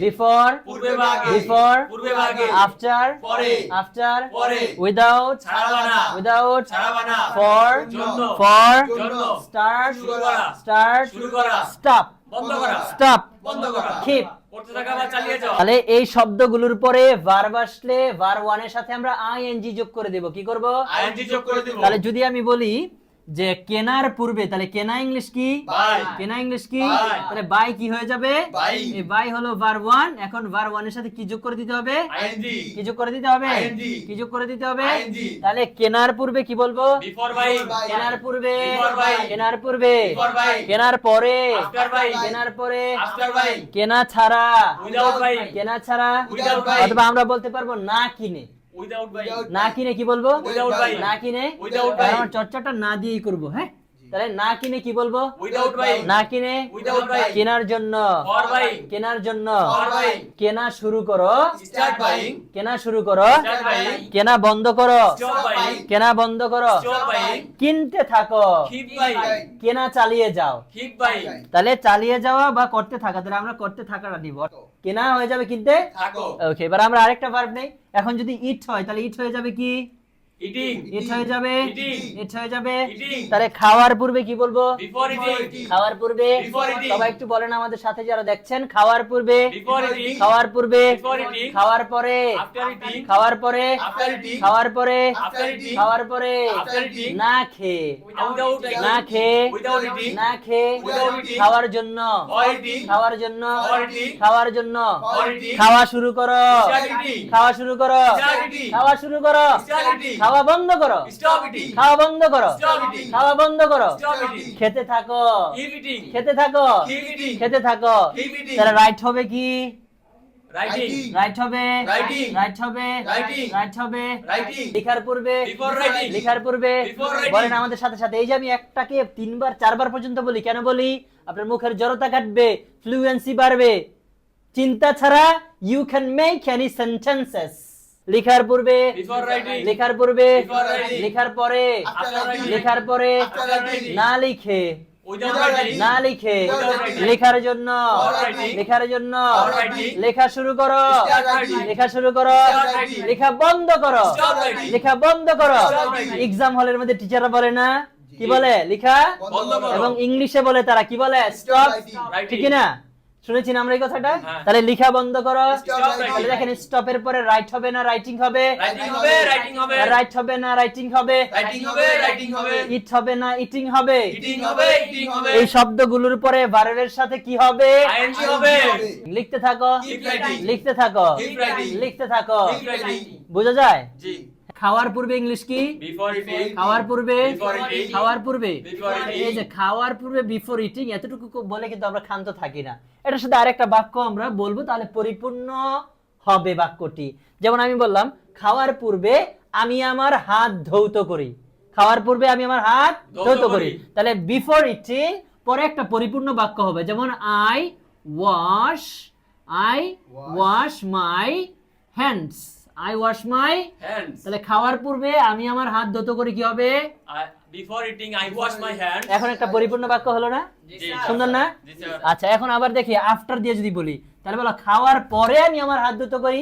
before পূর্বে ভাগে before পূর্বে ভাগে after পরে after পরে without ছাড়াবা না without ছাড়াবা না for জন্য for জন্য start শুরু করা start শুরু করা stop বন্ধ করা stop বন্ধ করা keep করতে থাকা বা চালিয়ে যাও তাহলে এই শব্দগুলোর পরে ভার্ব আসলে ভার্ব ওয়ান এর সাথে আমরা আইএনজি যোগ করে দেব কি করব আইএনজি যোগ করে দিব তাহলে যদি আমি বলি যে কেনার পূর্বে তাহলে কেনা ইংলিশ কি বাই কেনা ইংলিশ কি Buy. তাহলে বাই কি হয়ে যাবে Buy. এই বাই হলো ভার্ব ওয়ান এখন ভার্ব ওয়ান এর সাথে কি যোগ করে দিতে হবে আইএনজি কি যোগ করে দিতে হবে ING কি যোগ করে দিতে হবে ING তাহলে কেনার পূর্বে কি বলবো বিফোর বাই কেনার পূর্বে Before buy. কেনার পূর্বে Before buy. কেনার পরে After buy. কেনার পরে আফটার বাই কেনা ছাড়া উইদাউট বাই কেনা ছাড়া Without buy. অথবা আমরা বলতে পারবো না কিনে উইদাউট বাই না কিনে কি বলবো Without buy. না কিনে Without তাহলে buy. আমার চর্চাটা না দিয়েই করব হ্যাঁ তাহলে না কিনে কি বলবো উইদাউট বাই না কিনে Without buy. কেনার জন্য ফর বাই কেনার জন্য ফর বাই কেনা শুরু করো স্টার্ট বাইং কেনা শুরু করো স্টার্ট বাইং কেনা বন্ধ করো স্টপ বাইং কেনা বন্ধ করো স্টপ বাইং কিনতে থাকো কিপ বাইং কেনা চালিয়ে যাও কিপ বাইং তাহলে চালিয়ে যাওয়া বা করতে থাকা তাহলে আমরা করতে থাকাটা নিব কেনা হয়ে যাবে কিনতে থাকো ওকে এবার আমরা আরেকটা ভার্ব নেই এখন যদি ইট হয় তাহলে ইট হয়ে যাবে কি ইটিং ইট হয়ে যাবে Eating. ইট হয়ে যাবে Eating. তাহলে খাওয়ার পূর্বে কি বলবো বিফোর ইটিং খাওয়ার পূর্বে Before eating. সবাই একটু বলেন আমাদের সাথে যারা দেখছেন খাওয়ার পূর্বে বিফোর ইটিং খাওয়ার পূর্বে Before eating. খাওয়ার পরে আফটার ইটিং খাওয়ার পরে আফটার ইটিং খাওয়ার পরে আফটার ইটিং খাওয়ার পরে After eating. না খেয়ে উইদাউট না খেয়ে উইদাউট ইটিং না খেয়ে Without eating. খাওয়ার জন্য ফর ইটিং খাওয়ার জন্য For eating. খাওয়ার জন্য ফর ইটিং খাওয়া শুরু করো Start eating. খাওয়া শুরু করো Start eating. খাওয়া শুরু করো স্টার্ট ইটিং খাওয়া বন্ধ করো স্টপ ইটিং খাওয়া বন্ধ করো Stop eating. খাওয়া বন্ধ করো স্টপ ইটিং খেতে থাকো কিপ ইটিং খেতে থাকো কিপ ইটিং খেতে থাকো Keep eating. তাহলে রাইট হবে কি রাইটিং রাইট হবে Writing. রাইট হবে Writing. রাইট হবে রাইটিং লেখার পূর্বে Before writing. লেখার পূর্বে Before writing. বলেন আমাদের সাথে সাথে এই যে আমি একটাকে 3 বার 4 বার পর্যন্ত বলি কেন বলি আপনার মুখের জড়তা কাটবে ফ্লুয়েন্সি বাড়বে চিন্তা ছাড়া you can make any sentences লেখার পূর্বে Before writing. লেখার পূর্বে Before writing. লেখার পরে After writing. লেখার পরে After writing. না লিখে উইদাউট রাইটিং না লিখে Without writing. লেখার জন্য For writing. লেখার জন্য For writing. লেখা শুরু করো Start writing. লেখা শুরু করো Start writing. লেখা বন্ধ করো Stop writing. লেখা বন্ধ করো Stop writing. এক্সাম হলের মধ্যে টিচাররা বলে না কি বলে লেখা বন্ধ করো এবং ইংলিশে বলে তারা কি বলে স্টপ Writing. ঠিক না শুনেছি না আমরা এই কথাটা হ্যাঁ। তাহলে লেখা বন্ধ করো Stop writing. তাহলে দেখেন স্টপের পরে রাইট হবে না রাইটিং হবে রাইটিং হবে রাইটিং হবে রাইট হবে না রাইটিং হবে রাইটিং হবে রাইটিং হবে ইট হবে না ইটিং হবে ইটিং হবে ইটিং হবে এই শব্দগুলোর পরে ভার্বের সাথে কি হবে আইএনজি হবে লিখতে থাকো Keep writing. লিখতে থাকো Keep writing. লিখতে থাকো Keep writing. বোঝা যায় জি খাওয়ার পূর্বে ইংলিশ কি বিফোর ইটিং খাওয়ার পূর্বে Before eating. খাওয়ার পূর্বে Before eating. এই যে খাওয়ার পূর্বে বিফোর ইটিং এতটুকু বলে কিন্তু আমরা ক্ষান্ত থাকি না এটার সাথে আরেকটা বাক্য আমরা বলবো তাহলে পরিপূর্ণ হবে বাক্যটি যেমন আমি বললাম খাওয়ার পূর্বে আমি আমার হাত ধৌত করি খাওয়ার পূর্বে আমি আমার হাত ধৌত ধৌত করি করি। তাহলে বিফোর ইটিং পরে একটা পরিপূর্ণ বাক্য হবে যেমন I wash my hands I wash my hands তাহলে খাওয়ার পূর্বে আমি আমার হাত ধৌত করি কি হবে before eating I wash my hands এখন একটা পরিপূর্ণ বাক্য হলো না জি সুন্দর না জি স্যার আচ্ছা এখন আবার দেখি আফটার দিয়ে যদি বলি তাহলে বলো খাওয়ার পরে আমি আমার হাত ধৌত করি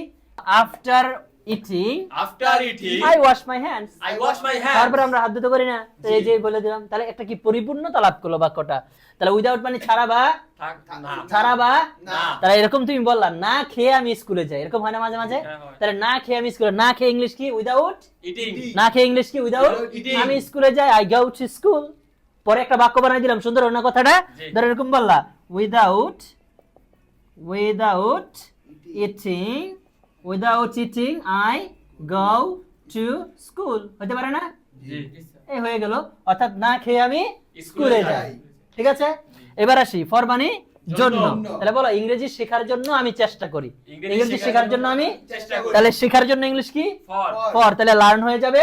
after eating after eating I wash my hands I wash my hands তারপরে আমরা হাত ধুতে করি না তো এই যে বলে দিলাম তাহলে একটা কি পরিপূর্ণতা লাভ করলো বাক্যটা তাহলে উইদাউট মানে ছাড়া বা থাক না ছাড়া বা না তাহলে এরকম তুমি বললা না খেয়ে আমি স্কুলে যাই এরকম হয় না মাঝে মাঝে হ্যাঁ, হয়। তাহলে না খেয়ে আমি স্কুলে না খেয়ে ইংলিশ কি উইদাউট ইটিং না খেয়ে ইংলিশ কি উইদাউট Without eating. আমি স্কুলে যাই আই গো টু স্কুল পরে একটা বাক্য বানাই দিলাম সুন্দর অন্য কথাটা জি। ধরো এরকম বললা without eating I go to school হতে পারে না জি এই হয়ে গেল অর্থাৎ না খেয়ে আমি স্কুলে স্কুলে যাই যাই। ঠিক আছে এবার আসি ফর মানে জন্য জন্য। তাহলে বলো ইংরেজি শেখার জন্য আমি চেষ্টা করি ইংরেজি ইংরেজি শেখার শেখার জন্য আমি চেষ্টা করি তাহলে শেখার জন্য ইংলিশ কি ফর ফর তাহলে লার্ন হয়ে যাবে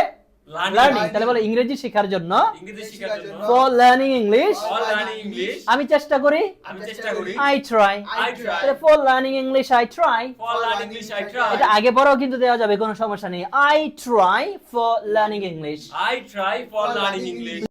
লার্নিং লার্নিং তাহলে বলো ইংরেজি শেখার জন্য ইংরেজি শেখার জন্য for learning English for learning English আমি চেষ্টা করি আমি চেষ্টা করি আই ট্রাই I try. তাহলে for learning English I try for learning English I try এটা আগে পরেও কিন্তু দেওয়া যাবে কোনো সমস্যা নেই I try for learning English I try for learning English